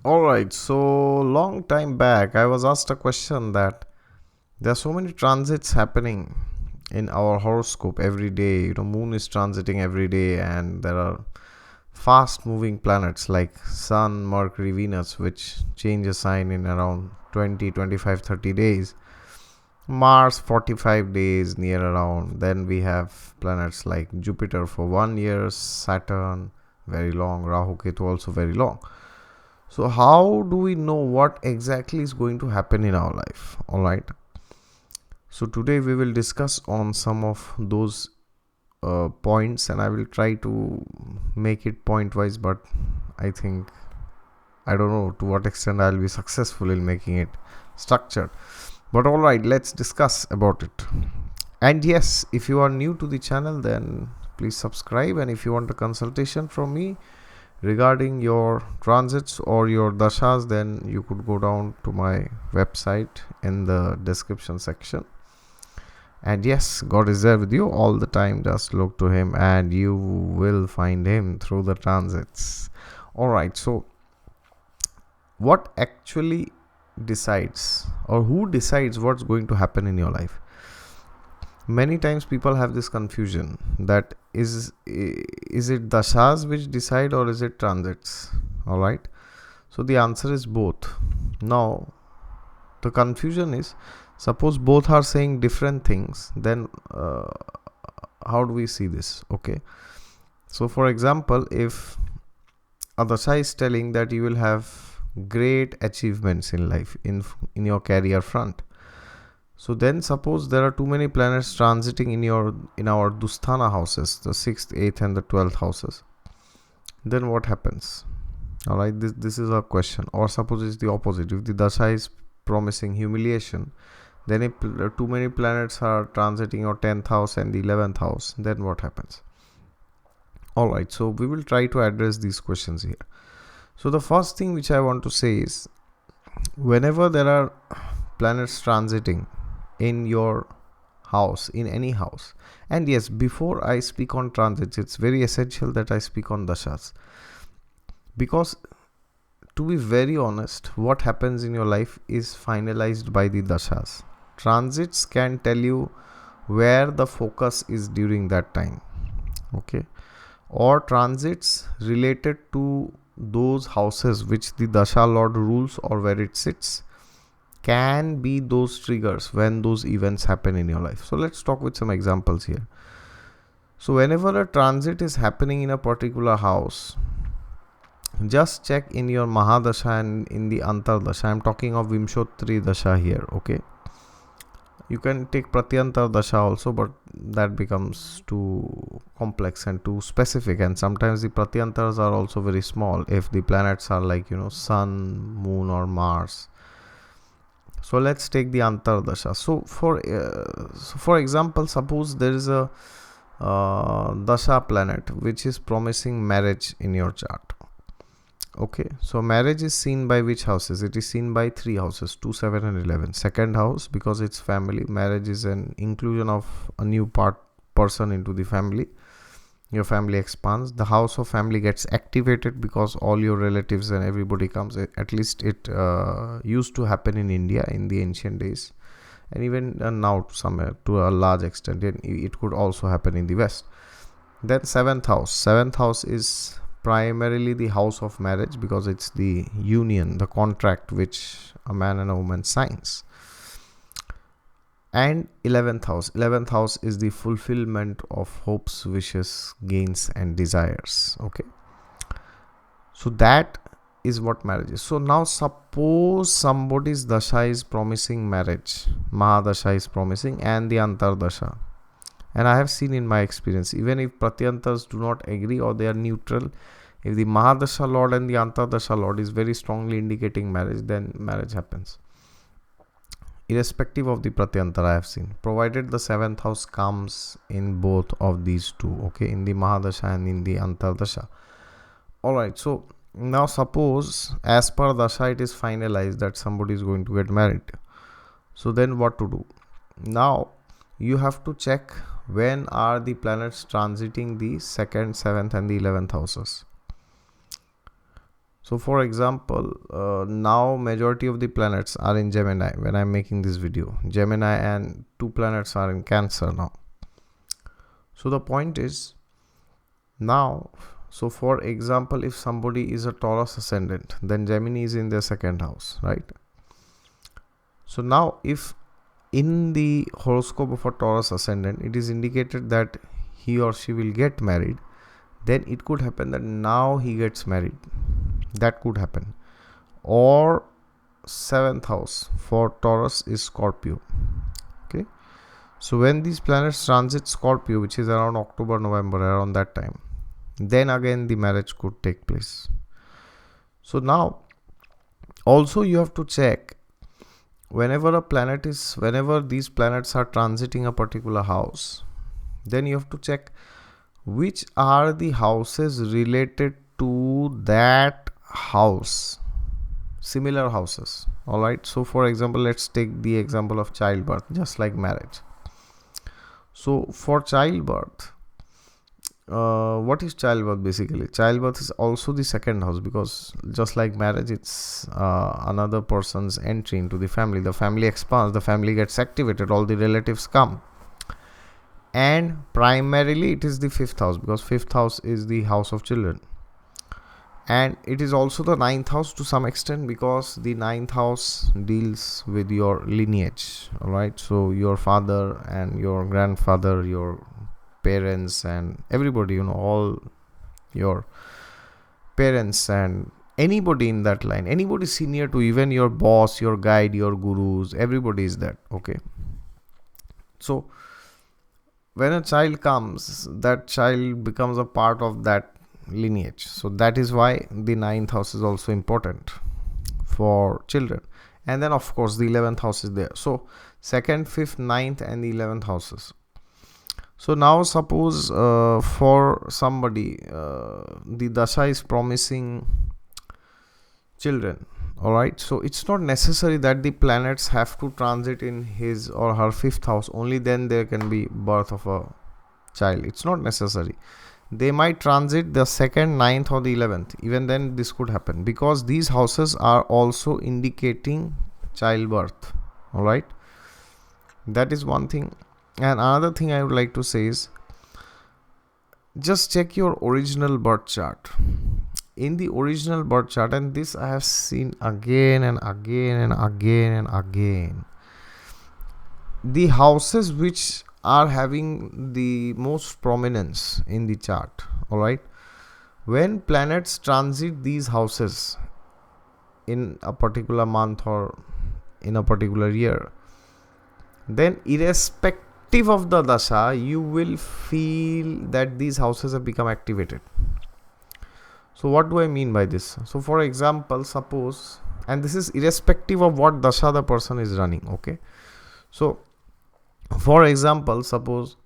Alright, so long time back, I was asked a question that there are so many transits happening in our horoscope every day. Moon is transiting every day, and there are fast moving planets like Sun, Mercury, Venus, which change a sign in around 20, 25, 30 days. Mars, 45 days near around. Then we have planets like Jupiter for 1 year, Saturn, very long, Rahu Ketu also very long. So, how do we know what exactly is going to happen in our life? All right. So, today we will discuss on some of those points, and I will try to make it point wise, but I think I don't know to what extent I'll be successful in making it structured. But all right, let's discuss about it. And yes, if you are new to the channel, then please subscribe. And if you want a consultation from me regarding your transits or your dashas, then you could go down to my website in the description section. And yes, God is there with you all the time. Just look to Him and you will find Him through the transits. Alright, so what actually decides, or who decides what's going to happen in your life? Many times people have this confusion that is it dashas which decide or is it transits? All right, so the answer is both. Now the confusion is, suppose both are saying different things, then how do we see this? Okay, so for example, if a dasha is telling that you will have great achievements in life in your career front, so then suppose there are too many planets transiting in our Dusthana houses, the 6th, 8th and the 12th houses, then what happens? All right, this is a question. Or suppose it's the opposite. If the dasha is promising humiliation, then if too many planets are transiting your 10th house and the 11th house, then what happens? All right, so we will try to address these questions here. So the first thing which I want to say is, whenever there are planets transiting in your house, in any house, and yes, before I speak on transits, it's very essential that I speak on dashas, because to be very honest, what happens in your life is finalized by the dashas. Transits can tell you where the focus is during that time, okay, or transits related to those houses which the dasha lord rules or where it sits can be those triggers when those events happen in your life. So let's talk with some examples here. So whenever a transit is happening in a particular house, just check in your Mahadasha and in the Antardasha. I'm talking of Vimshotri Dasha here, okay? You can take Pratyantar Dasha also, but that becomes too complex and too specific. And sometimes the Pratyantars are also very small if the planets are like, Sun, Moon or Mars. So let's take the Antardasha. So for example, suppose there is a Dasha planet which is promising marriage in your chart. Okay, so marriage is seen by which houses? It is seen by 3 houses, 2, 7 and 11. Second house, because it's family. Marriage is an inclusion of a new person into the family. Your family expands. The house of family gets activated because all your relatives and everybody comes. At least it used to happen in India in the ancient days, and even now somewhere to a large extent. It could also happen in the West. Then 7th house. 7th house is primarily the house of marriage because it's the union, the contract which a man and a woman signs. And 11th house is the fulfillment of hopes, wishes, gains and desires. Okay, so that is what marriage is. So now suppose somebody's dasha is promising marriage, Mahadasha is promising, and the Antardasha, and I have seen in my experience, even if Pratyantars do not agree or they are neutral, if the Mahadasha Lord and the Antardasha Lord is very strongly indicating marriage, then marriage happens. Irrespective of the Pratyantar, I have seen, provided the 7th house comes in both of these two, okay, in the Mahadasha and in the Antardasha. Alright, so now suppose as per Dasha it is finalized that somebody is going to get married. So then what to do? Now you have to check when are the planets transiting the 2nd, 7th and the 11th houses. So for example, now majority of the planets are in Gemini when I'm making this video. Gemini and 2 planets are in Cancer now. So the point is now, so for example, if somebody is a Taurus ascendant, then Gemini is in their 2nd house, right? So now if in the horoscope of a Taurus ascendant it is indicated that he or she will get married, then it could happen that now he gets married. That could happen. Or 7th house for Taurus is Scorpio. Okay. So when these planets transit Scorpio, which is around October, November, around that time, then again the marriage could take place. So now also you have to check whenever these planets are transiting a particular house, then you have to check which are the houses related to that house, similar houses. All right, so for example, let's take the example of childbirth, just like marriage. So for childbirth, what is childbirth? Basically, childbirth is also the 2nd house, because just like marriage, it's another person's entry into the family expands, the family gets activated, all the relatives come. And primarily it is the 5th house, because 5th house is the house of children, and it is also the 9th house to some extent, because the 9th house deals with your lineage. All right, so your father and your grandfather, your parents and everybody, all your parents and anybody in that line, anybody senior to even your boss, your guide, your gurus, everybody is that. Okay, so when a child comes, that child becomes a part of that lineage. So that is why the 9th house is also important for children. And then of course the 11th house is there. So 2nd, 5th, 9th and the 11th houses. So now suppose for somebody the dasha is promising children. All right, so it's not necessary that the planets have to transit in his or her 5th house, only then there can be birth of a child. It's not necessary. They might transit the 2nd, 9th or the 11th. Even then this could happen, because these houses are also indicating childbirth. All right, that is one thing. And another thing I would like to say is, just check your original birth chart. In the original birth chart, and this I have seen again and again and again and again, the houses which are having the most prominence in the chart, all right, when planets transit these houses in a particular month or in a particular year, then irrespective of the dasha, you will feel that these houses have become activated. So what do I mean by this? So for example, suppose, and this is irrespective of what dasha the person is running. Okay, so for example, suppose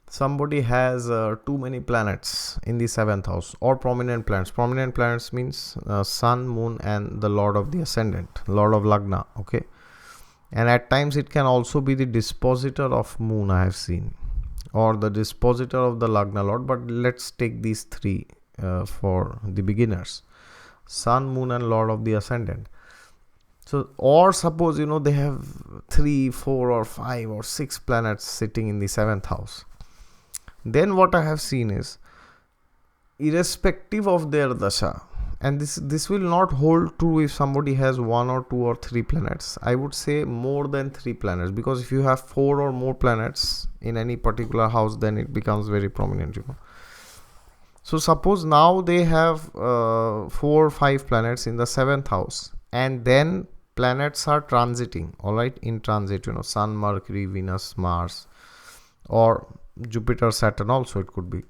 somebody has too many planets in the 7th house, or prominent planets. Prominent planets means sun, moon and the lord of the ascendant, lord of lagna. Okay, and at times it can also be the dispositor of moon, I have seen, or the dispositor of the lagna lord. But let's take these 3 for the beginners: sun, moon and lord of the ascendant. So, or suppose they have 3, 4 or 5 or 6 planets sitting in the 7th house. Then what I have seen is, irrespective of their dasha, and this will not hold true if somebody has 1 or 2 or 3 planets. I would say more than 3 planets, because if you have 4 or more planets in any particular house, then it becomes very prominent. So suppose now they have 4 or 5 planets in the 7th house, and then planets are transiting, all right, in transit, sun, Mercury, Venus, Mars, or Jupiter, Saturn also it could be.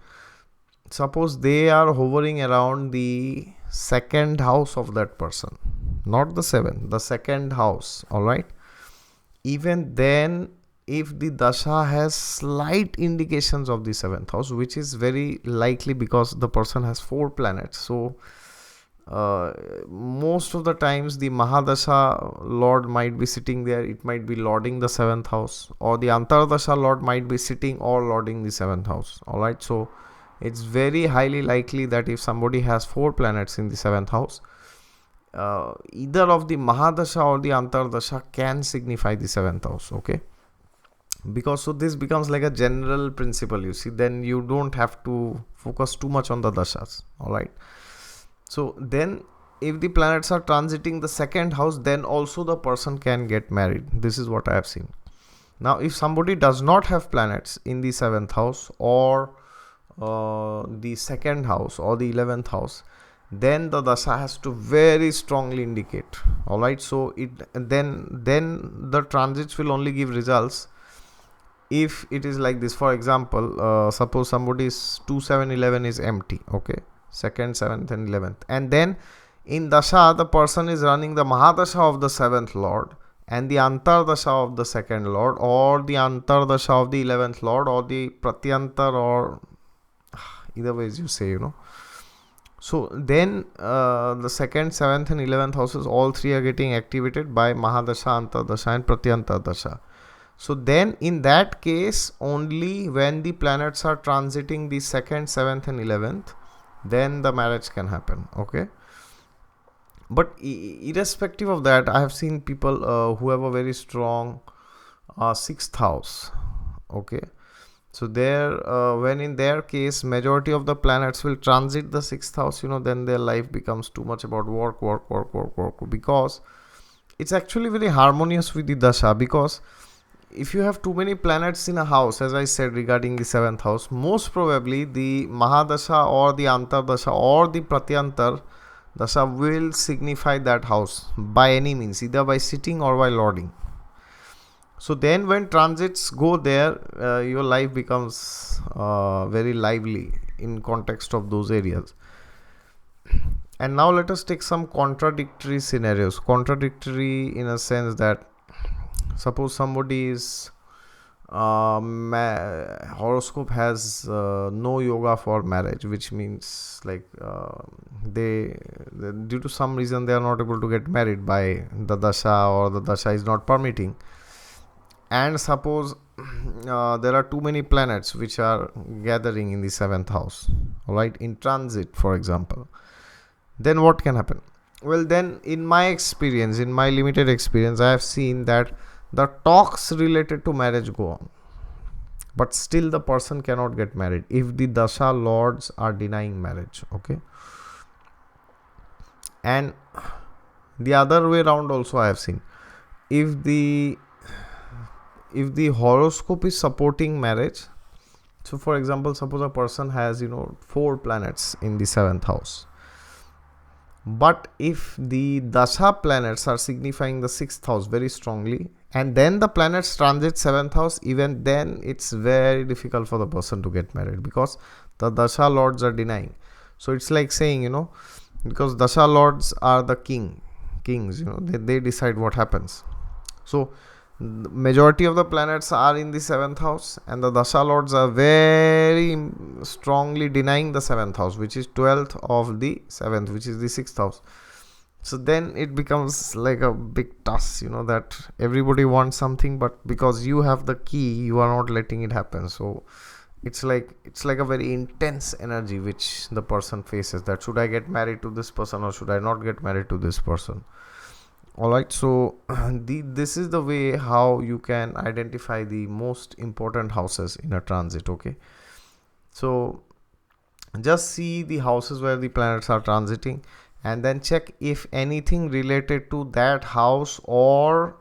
Suppose they are hovering around the 2nd house of that person, not the 7th, the 2nd house. All right, even then, if the dasha has slight indications of the 7th house, which is very likely because the person has 4 planets, so most of the times the Mahadasha Lord might be sitting there. It might be lording the 7th house, or the Antardasha Lord might be sitting or lording the 7th house. Alright, so it's very highly likely that if somebody has 4 planets in the 7th house, either of the Mahadasha or the Antardasha can signify the 7th house, okay? Because so this becomes like a general principle, you see, then you don't have to focus too much on the dashas, all right? So then if the planets are transiting the 2nd house, then also the person can get married. This is what I have seen. Now if somebody does not have planets in the 7th house or the 2nd house or the 11th house, then the dasha has to very strongly indicate, all right? So it then the transits will only give results if it is like this. For example, suppose somebody's 2 7 11 is empty, okay, 2nd 7th and 11th, and then in dasha the person is running the Mahadasha of the 7th lord and the Antardasha of the 2nd lord, or the Antardasha of the 11th lord, or the Pratyantar, or either ways you say, So then the 2nd 7th and 11th houses, all three are getting activated by Mahadasha, Antardasha and Pratyantardasha. So then in that case, only when the planets are transiting the 2nd 7th and 11th, then the marriage can happen, okay? But irrespective of that, I have seen people who have a very strong 6th house, okay? So there, when in their case, majority of the planets will transit the 6th house, then their life becomes too much about work, because it's actually very harmonious with the dasha. Because if you have too many planets in a house, as I said regarding the 7th house, most probably the Mahadasha or the Antardasha or the Pratyantar dasha will signify that house by any means, either by sitting or by lording. So then when transits go there, your life becomes very lively in context of those areas. And now let us take some contradictory scenarios. Contradictory in a sense that suppose somebody's horoscope has no yoga for marriage, which means like they due to some reason they are not able to get married by the dasha, or the dasha is not permitting. And suppose there are too many planets which are gathering in the 7th house, all right, in transit, for example. Then what can happen? Well, then in my experience, in my limited experience, I have seen that the talks related to marriage go on, but still the person cannot get married if the dasha lords are denying marriage, okay? And the other way around also I have seen, if the horoscope is supporting marriage. So for example, suppose a person has 4 planets in the 7th house, but if the dasha planets are signifying the 6th house very strongly, and then the planets transit 7th house, even then it's very difficult for the person to get married, because the dasha lords are denying. So it's like saying, because dasha lords are the kings, they decide what happens. So the majority of the planets are in the 7th house, and the dasha lords are very strongly denying the 7th house, which is 12th of the 7th, which is the 6th house. So then it becomes like a big task, that everybody wants something, but because you have the key, you are not letting it happen. So it's like a very intense energy which the person faces, that should I get married to this person or should I not get married to this person. All right, so this is the way how you can identify the most important houses in a transit, okay? So just see the houses where the planets are transiting, and then check if anything related to that house or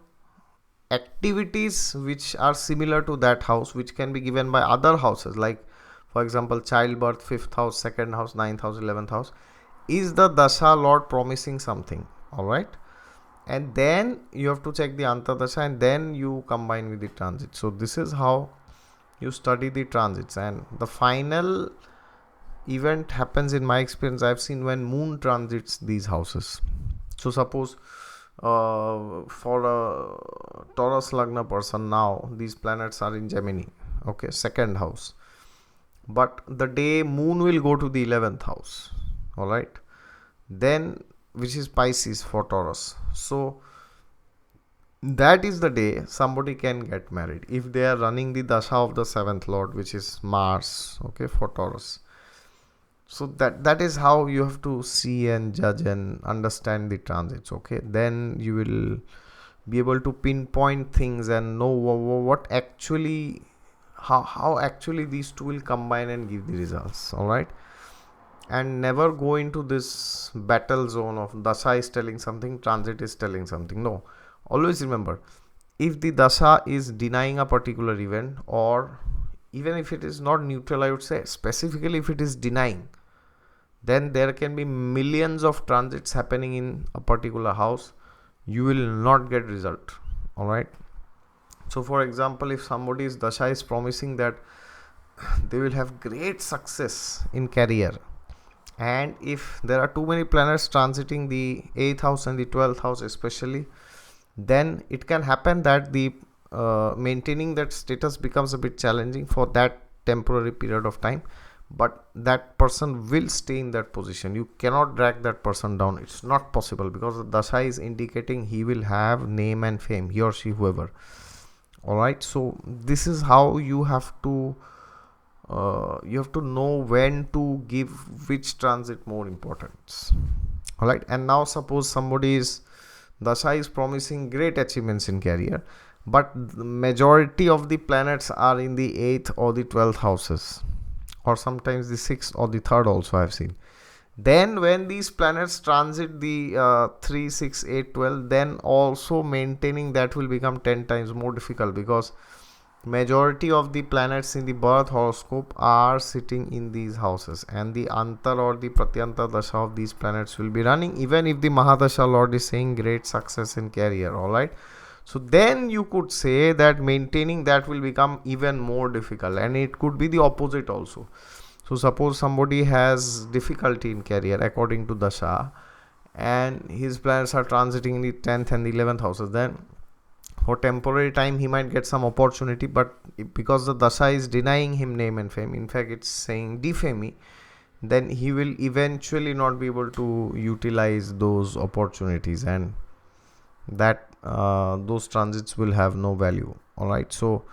activities which are similar to that house, which can be given by other houses, like for example childbirth, 5th house, 2nd house, 9th house, 11th house. Is the dasha lord promising something? All right, and then you have to check the antardasha, and then you combine with the transit. So this is how you study the transits. And the final event happens, in my experience, I've seen when moon transits these houses. So suppose for a Taurus Lagna person, now these planets are in Gemini, okay, 2nd house, but the day moon will go to the 11th house, all right, then which is Pisces for Taurus. So that is the day somebody can get married if they are running the dasha of the 7th lord, which is Mars, okay, for Taurus. So that is how you have to see and judge and understand the transits. Okay, then you will be able to pinpoint things and know what actually, how actually these two will combine and give the results. All right, and never go into this battle zone of dasha is telling something, transit is telling something. No, always remember, if the dasha is denying a particular event, or even if it is not neutral, I would say specifically if it is denying, then there can be millions of transits happening in a particular house, you will not get result. All right, so for example, if somebody's dasha is promising that they will have great success in career, and if there are too many planets transiting the 8th house and the 12th house especially, then it can happen that the maintaining that status becomes a bit challenging for that temporary period of time, but that person will stay in that position. You cannot drag that person down, it's not possible, because the dasha is indicating he will have name and fame, he or she, whoever. All right, so this is how you have to know when to give which transit more importance. All right, and now suppose somebody's dasha is promising great achievements in career, but the majority of the planets are in the 8th or the 12th houses, or sometimes the 6th or the 3rd also I've seen. Then when these planets transit the 3, 6, 8, 12, then also maintaining that will become 10 times more difficult, because majority of the planets in the birth horoscope are sitting in these houses, and the antar or the pratyanta dasha of these planets will be running, even if the mahadasha lord is saying great success in career. All right, so then you could say that maintaining that will become even more difficult, and it could be the opposite also. So suppose somebody has difficulty in career according to dasha, and his planets are transiting in the 10th and the 11th houses, then for temporary time he might get some opportunity, but because the dasha is denying him name and fame, in fact it's saying defame me, then he will eventually not be able to utilize those opportunities, and that those transits will have no value. All right, so,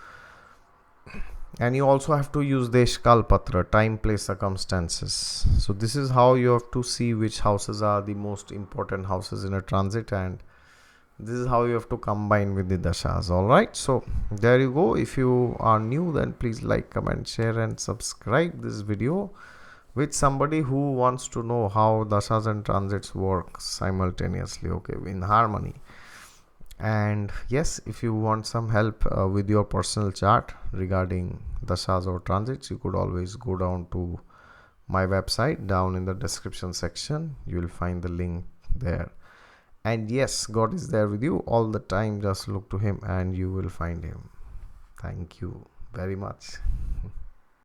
and you also have to use desh kal patra, time, place, circumstances. So this is how you have to see which houses are the most important houses in a transit, and this is how you have to combine with the dashas. All right, so there you go. If you are new, then please like, comment, share and subscribe this video with somebody who wants to know how dashas and transits work simultaneously, okay, in harmony. And yes, if you want some help with your personal chart regarding dashas or transits, you could always go down to my website. Down in the description section you will find the link there. And yes, God is there with you all the time. Just look to him and you will find him. Thank you very much.